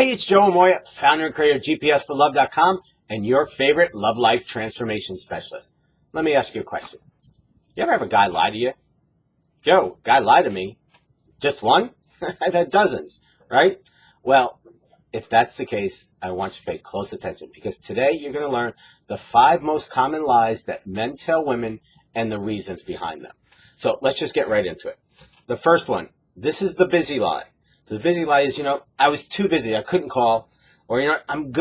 Hey, it's Joe AMoia, founder and creator of GPSforLove.com and your favorite love life transformation specialist. Let me ask you a question. You ever have a guy lie to you? Joe, guy lied to me. Just one? I've had dozens, right? Well, if that's the case, I want you to pay close attention because today you're going to learn the 5 most common lies that men tell women and the reasons behind them. So let's just get right into it. The first one, this is the busy lie. The busy lie is, I was too busy. I couldn't call. Or, I'm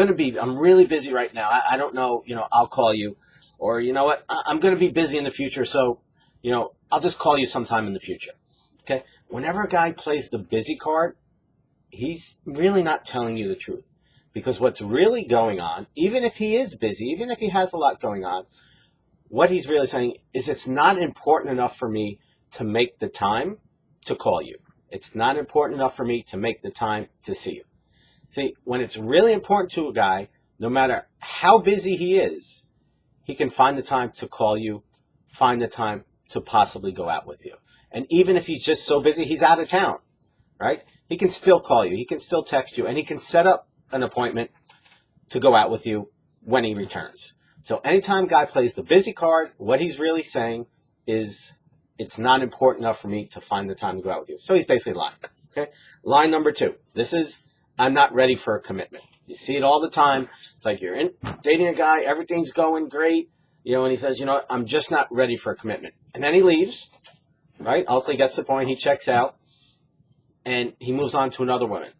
really busy right now. I don't know, I'll call you. Or, you know what, I'm going to be busy in the future. So, I'll just call you sometime in the future. Okay. Whenever a guy plays the busy card, he's really not telling you the truth. Because what's really going on, even if he is busy, even if he has a lot going on, what he's really saying is it's not important enough for me to make the time to call you. It's not important enough for me to make the time to see you. See, when it's really important to a guy, no matter how busy he is, he can find the time to call you, find the time to possibly go out with you. And even if he's just so busy, he's out of town, right? He can still call you, he can still text you, and he can set up an appointment to go out with you when he returns. So anytime a guy plays the busy card, what he's really saying is it's not important enough for me to find the time to go out with you. So he's basically lying. Okay. Line number 2. This is, I'm not ready for a commitment. You see it all the time. It's like you're dating a guy, everything's going great, and he says, I'm just not ready for a commitment. And then he leaves, right? Ultimately gets to the point, he checks out, and he moves on to another woman.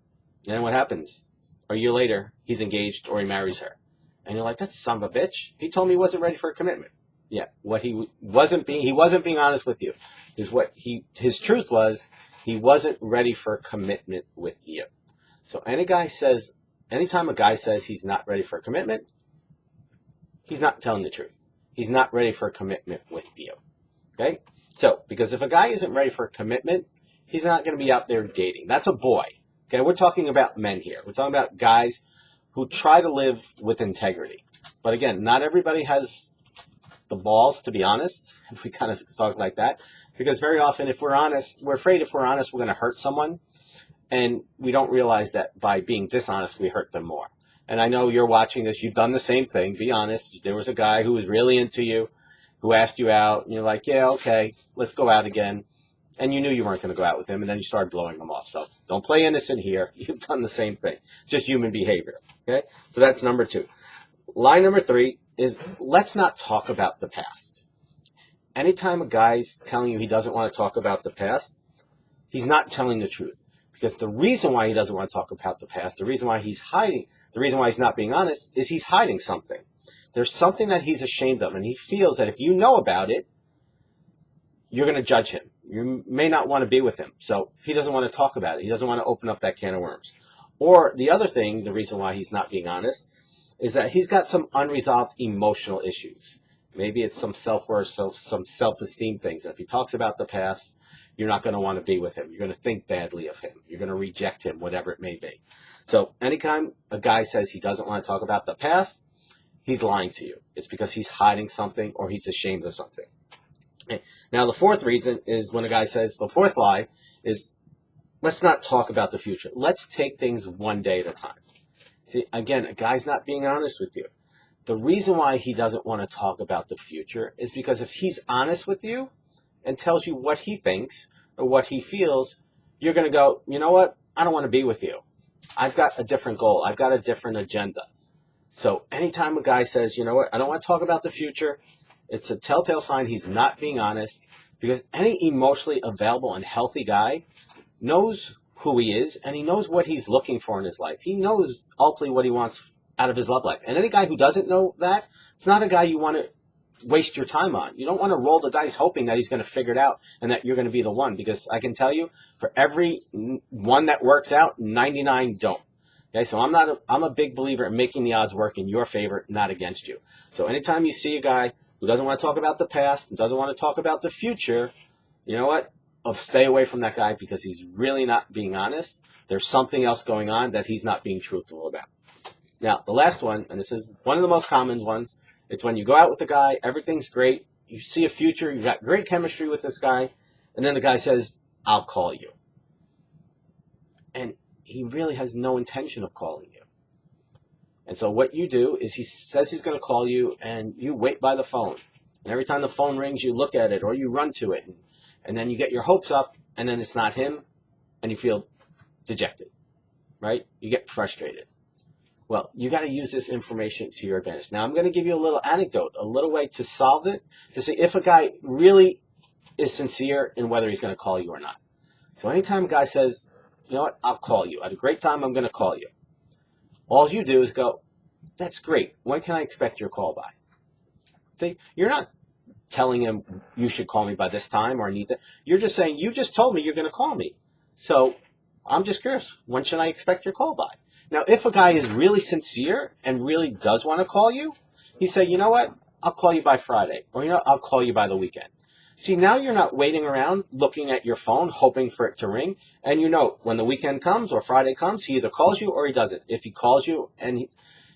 And then what happens? A year later, he's engaged or he marries her. And you're like, that's son of a bitch. He told me he wasn't ready for a commitment. Yeah, what he wasn't being honest with you. His truth was he wasn't ready for a commitment with you. So anytime a guy says he's not ready for a commitment, he's not telling the truth. He's not ready for a commitment with you. Okay? So, because if a guy isn't ready for a commitment, he's not going to be out there dating. That's a boy. Okay, we're talking about men here. We're talking about guys who try to live with integrity. But again, not everybody has the balls, to be honest, if we kind of talk like that, because very often if we're honest, we're afraid if we're honest, we're going to hurt someone, and we don't realize that by being dishonest, we hurt them more. And I know you're watching this, you've done the same thing, be honest. There was a guy who was really into you, who asked you out, and you're like, yeah, okay, let's go out again. And you knew you weren't going to go out with him, and then you started blowing him off. So don't play innocent here. You've done the same thing, just human behavior. Okay, so that's number 2. Line number 3 is let's not talk about the past. Anytime a guy's telling you he doesn't want to talk about the past, he's not telling the truth. Because the reason why he doesn't want to talk about the past, the reason why he's hiding, the reason why he's not being honest, is he's hiding something. There's something that he's ashamed of, and he feels that if you know about it, you're going to judge him. You may not want to be with him. So he doesn't want to talk about it. He doesn't want to open up that can of worms. Or the other thing, the reason why he's not being honest, is that he's got some unresolved emotional issues. Maybe it's some self-worth, some self-esteem things. And if he talks about the past, you're not going to want to be with him. You're going to think badly of him. You're going to reject him, whatever it may be. So anytime a guy says he doesn't want to talk about the past, he's lying to you. It's because he's hiding something or he's ashamed of something. Okay. Now, the 4th reason is when a guy says, the 4th lie is, let's not talk about the future. Let's take things one day at a time. See, again, a guy's not being honest with you. The reason why he doesn't want to talk about the future is because if he's honest with you and tells you what he thinks or what he feels, you're going to go, you know what? I don't want to be with you. I've got a different goal. I've got a different agenda. So anytime a guy says, you know what? I don't want to talk about the future, it's a telltale sign he's not being honest, because any emotionally available and healthy guy knows who he is, and he knows what he's looking for in his life. He knows ultimately what he wants out of his love life. And any guy who doesn't know that, it's not a guy you want to waste your time on. You don't want to roll the dice hoping that he's going to figure it out and that you're going to be the one, because I can tell you, for every one that works out, 99 don't. Okay, so I'm a big believer in making the odds work in your favor, not against you. So anytime you see a guy who doesn't want to talk about the past, doesn't want to talk about the future, you know what? Stay away from that guy, because he's really not being honest. There's something else going on that he's not being truthful about. Now, the last one, and this is one of the most common ones, it's when you go out with a guy, everything's great, you see a future, you got great chemistry with this guy, and then the guy says, I'll call you. And he really has no intention of calling you. And so what you do is he says he's going to call you, and you wait by the phone. And every time the phone rings, you look at it or you run to it. And then you get your hopes up, and then it's not him, and you feel dejected, right? You get frustrated. Well, you got to use this information to your advantage. Now, I'm going to give you a little anecdote, a little way to solve it, to see if a guy really is sincere in whether he's going to call you or not. So anytime a guy says, you know what, I'll call you. At a great time, I'm going to call you. All you do is go, that's great. When can I expect your call by? See, you're not telling him you should call me by this time or I need that. You're just saying, you just told me you're going to call me. So I'm just curious, when should I expect your call by? Now, if a guy is really sincere and really does want to call you, he say, you know what, I'll call you by Friday. Or, you know, I'll call you by the weekend. See, now you're not waiting around looking at your phone, hoping for it to ring. And you know, when the weekend comes or Friday comes, he either calls you or he doesn't. If he calls you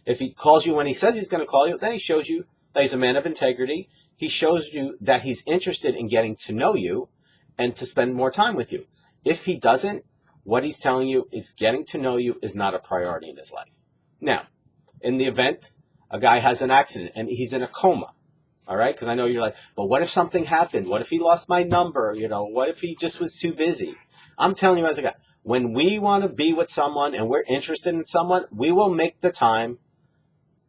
if he calls you when he says he's going to call you, then he shows you that he's a man of integrity. He shows you that he's interested in getting to know you and to spend more time with you. If he doesn't, what he's telling you is getting to know you is not a priority in his life. Now, in the event a guy has an accident and he's in a coma, all right? Because I know you're like, but what if something happened? What if he lost my number? You know, what if he just was too busy? I'm telling you as a guy, when we want to be with someone and we're interested in someone, we will make the time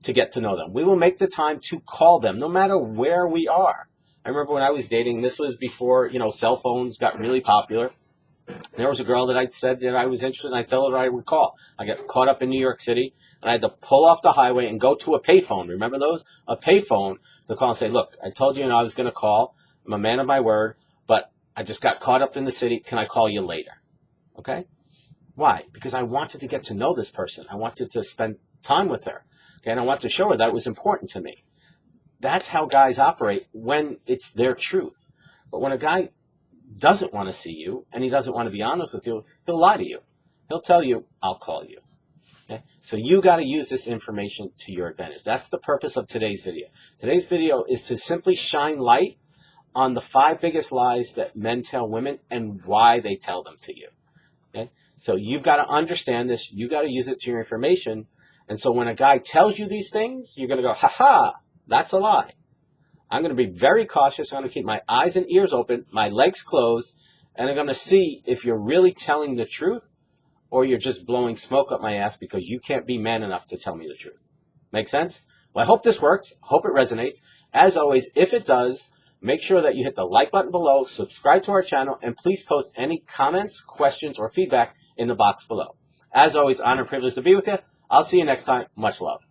to get to know them. We will make the time to call them, no matter where we are. I remember when I was dating, this was before, you know, cell phones got really popular. There was a girl that I said that I was interested in. I told her I would call. I got caught up in New York City, and I had to pull off the highway and go to a payphone. Remember those? A payphone to call and say, look, I told you, I was going to call. I'm a man of my word, but I just got caught up in the city. Can I call you later? Okay? Why? Because I wanted to get to know this person. I wanted to spend time with her. Okay? And I wanted to show her that it was important to me. That's how guys operate when it's their truth. But when a guy doesn't want to see you and he doesn't want to be honest with you, he'll lie to you. He'll tell you, I'll call you. Okay? So you got to use this information to your advantage. That's the purpose of today's video. Today's video is to simply shine light on the 5 biggest lies that men tell women and why they tell them to you. Okay? So you've got to understand this. You got to use it to your information. And so when a guy tells you these things, you're going to go, ha, that's a lie. I'm going to be very cautious. I'm going to keep my eyes and ears open, my legs closed, and I'm going to see if you're really telling the truth or you're just blowing smoke up my ass because you can't be man enough to tell me the truth. Make sense? Well, I hope this works. Hope it resonates. As always, if it does, make sure that you hit the like button below, subscribe to our channel, and please post any comments, questions, or feedback in the box below. As always, honor and privilege to be with you. I'll see you next time. Much love.